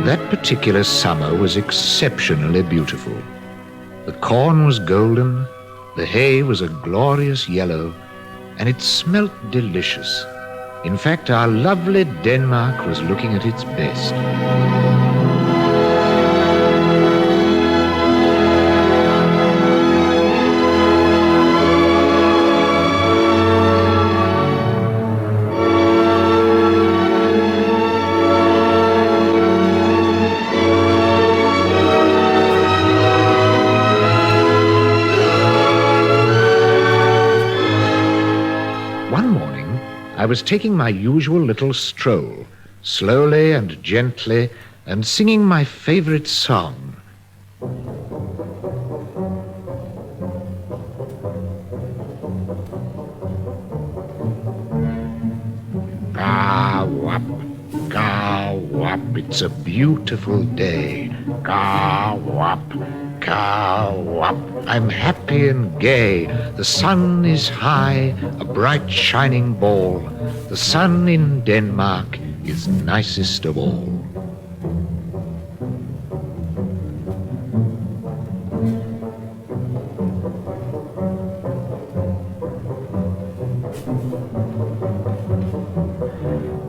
That particular summer was exceptionally beautiful. The corn was golden, the hay was a glorious yellow, and it smelt delicious. In fact, our lovely Denmark was looking at its best. I was taking my usual little stroll, slowly and gently, and singing my favorite song. Gaw-wop, gaw-wop, it's a beautiful day. Gaw-wop, gaw-wop, I'm happy and gay. The sun is high, a bright shining ball. The sun in Denmark is nicest of all.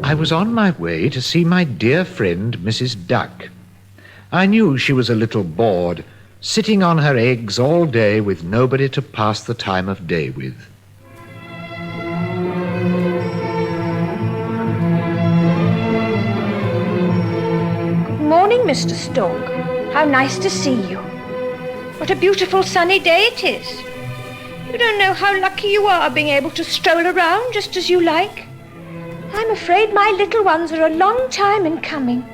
I was on my way to see my dear friend Mrs. Duck. I knew she was a little bored, sitting on her eggs all day with nobody to pass the time of day with. Good morning, Mr. Stork. How nice to see you. What a beautiful sunny day it is. You don't know how lucky you are being able to stroll around just as you like. I'm afraid my little ones are a long time in coming.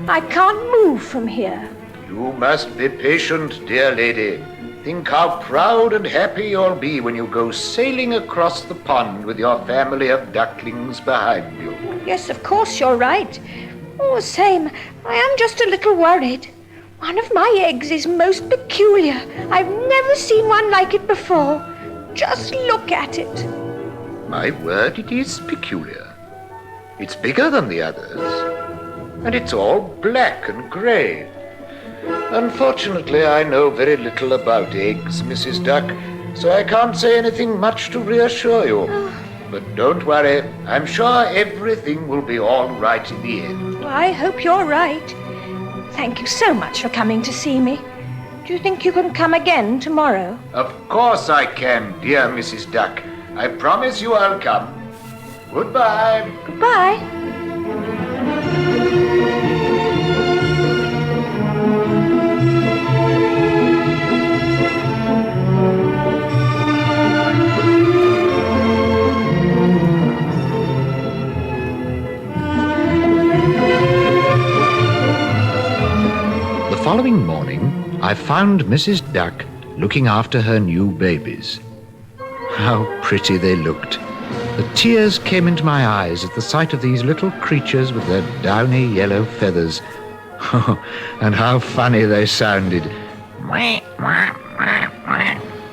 I can't move from here. You must be patient, dear lady. Think how proud and happy you'll be when you go sailing across the pond with your family of ducklings behind you. Yes, of course, you're right. All the same, I am just a little worried. One of my eggs is most peculiar. I've never seen one like it before. Just look at it. My word, it is peculiar. It's bigger than the others, and it's all black and grey. Unfortunately, I know very little about eggs, Mrs. Duck, so I can't say anything much to reassure you. But don't worry, I'm sure everything will be all right in the end. Well, I hope you're right. Thank you so much for coming to see me. Do you think you can come again tomorrow? Of course I can, dear Mrs. Duck. I promise you I'll come. Goodbye. Goodbye. The following morning, I found Mrs. Duck looking after her new babies. How pretty they looked. The tears came into my eyes at the sight of these little creatures with their downy yellow feathers. And how funny they sounded.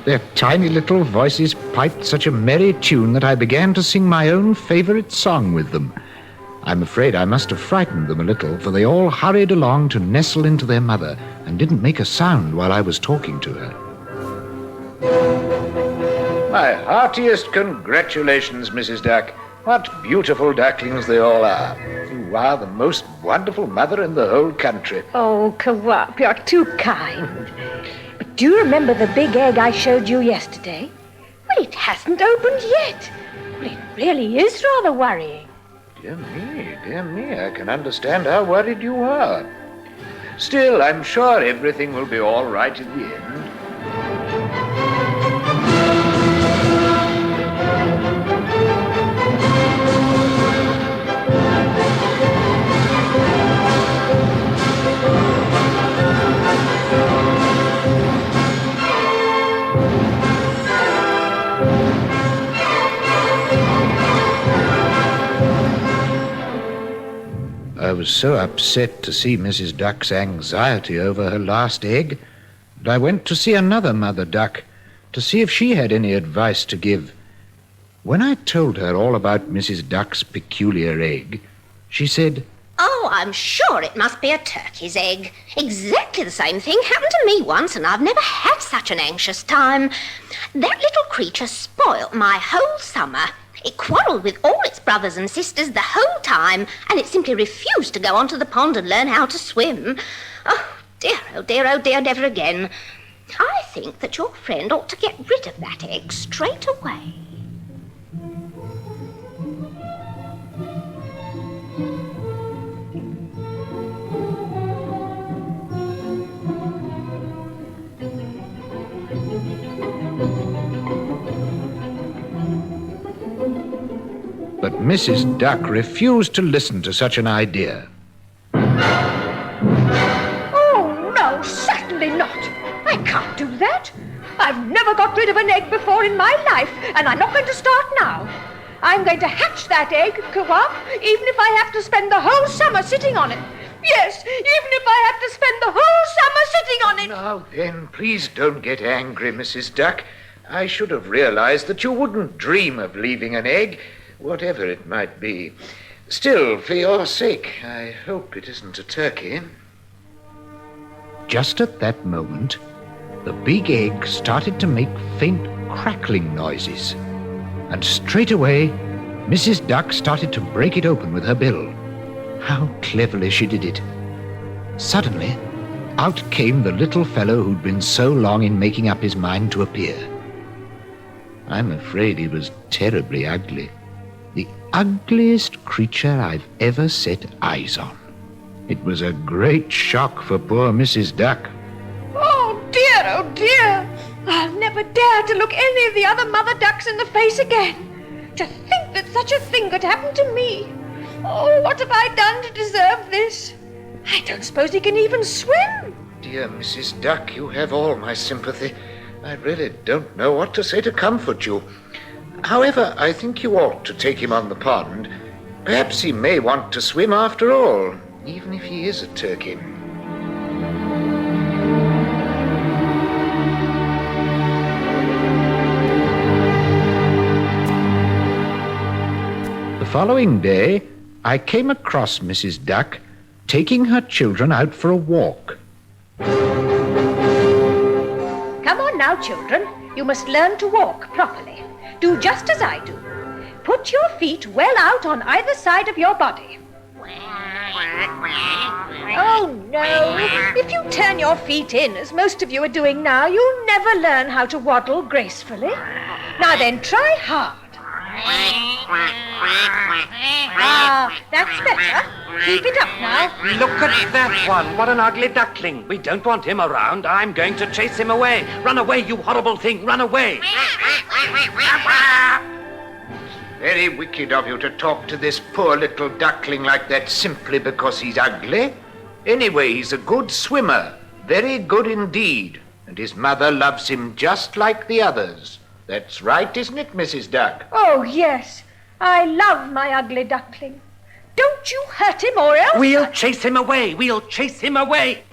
Their tiny little voices piped such a merry tune that I began to sing my own favorite song with them. I'm afraid I must have frightened them a little, for they all hurried along to nestle into their mother and didn't make a sound while I was talking to her. My heartiest congratulations, Mrs. Duck. What beautiful ducklings they all are. You are the most wonderful mother in the whole country. Oh, Kawap, you're too kind. But do you remember the big egg I showed you yesterday? Well, it hasn't opened yet. Well, it really is rather worrying. Dear me, I can understand how worried you are. Still, I'm sure everything will be all right in the end. I was so upset to see Mrs. Duck's anxiety over her last egg that I went to see another mother duck to see if she had any advice to give. When I told her all about Mrs. Duck's peculiar egg, she said, Oh, I'm sure it must be a turkey's egg. Exactly the same thing happened to me once, and I've never had such an anxious time. That little creature spoilt my whole summer. It quarrelled with all its brothers and sisters the whole time, and it simply refused to go onto the pond and learn how to swim. Oh dear, oh dear, oh dear, never again. I think that your friend ought to get rid of that egg straight away. But Mrs. Duck refused to listen to such an idea. Oh, no, certainly not. I can't do that. I've never got rid of an egg before in my life, and I'm not going to start now. I'm going to hatch that egg, even if I have to spend the whole summer sitting on it. Yes, even if I have to spend the whole summer sitting on it. Now then, please don't get angry, Mrs. Duck. I should have realized that you wouldn't dream of leaving an egg, whatever it might be. Still, for your sake, I hope it isn't a turkey. Just at that moment, the big egg started to make faint crackling noises. And straight away, Mrs. Duck started to break it open with her bill. How cleverly she did it. Suddenly, out came the little fellow who'd been so long in making up his mind to appear. I'm afraid he was terribly ugly. The ugliest creature I've ever set eyes on. It was a great shock for poor Mrs. Duck. Oh dear. I'll never dare to look any of the other mother ducks in the face again. To think that such a thing could happen to me. Oh, what have I done to deserve this? I don't suppose he can even swim. Dear Mrs. Duck, you have all my sympathy. I really don't know what to say to comfort you. However, I think you ought to take him on the pond. Perhaps he may want to swim after all, even if he is a turkey. The following day, I came across Mrs. Duck taking her children out for a walk. Come on now, children. You must learn to walk properly. Do just as I do. Put your feet well out on either side of your body. Oh, no. If you turn your feet in, as most of you are doing now, you'll never learn how to waddle gracefully. Now then, try hard. Ah, that's better. Keep it up now. Look at that one. What an ugly duckling. We don't want him around. I'm going to chase him away. Run away, you horrible thing. Run away. Very wicked of you to talk to this poor little duckling like that simply because he's ugly. Anyway, he's a good swimmer. Very good indeed. And his mother loves him just like the others. That's right, isn't it, Mrs. Duck? Oh, yes. I love my ugly duckling. Don't you hurt him or else... We'll chase him away. We'll chase him away.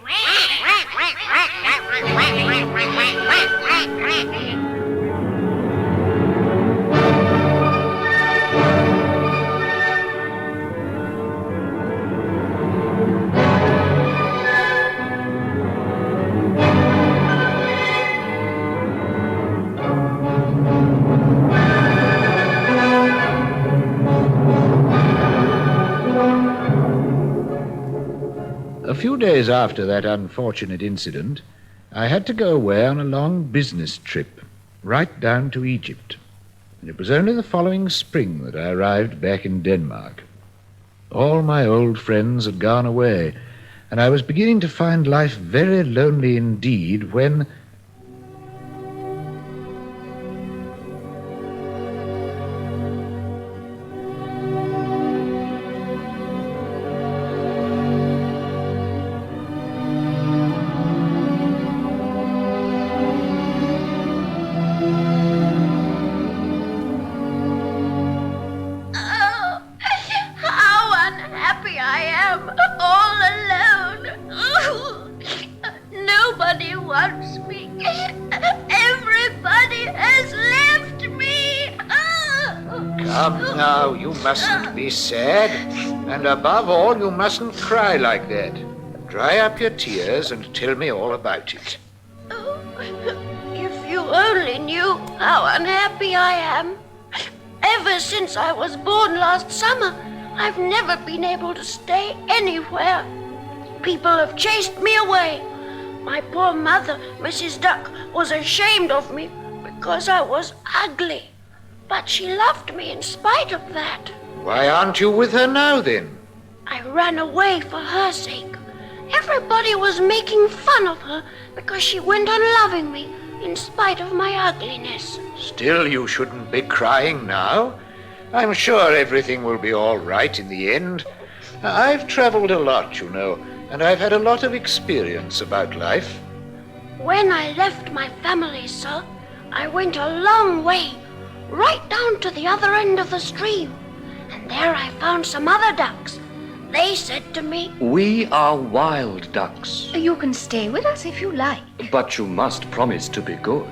A few days after that unfortunate incident, I had to go away on a long business trip, right down to Egypt. And it was only the following spring that I arrived back in Denmark. All my old friends had gone away, and I was beginning to find life very lonely indeed when... Come now, you mustn't be sad. And above all, you mustn't cry like that. Dry up your tears and tell me all about it. Oh, if you only knew how unhappy I am. Ever since I was born last summer, I've never been able to stay anywhere. People have chased me away. My poor mother, Mrs. Duck, was ashamed of me because I was ugly. But she loved me in spite of that. Why aren't you with her now, then? I ran away for her sake. Everybody was making fun of her because she went on loving me in spite of my ugliness. Still, you shouldn't be crying now. I'm sure everything will be all right in the end. I've traveled a lot, you know, and I've had a lot of experience about life. When I left my family, sir, I went a long way, right down to the other end of the stream. And there I found some other ducks. They said to me, We are wild ducks, You can stay with us if you like. but you must promise to be good.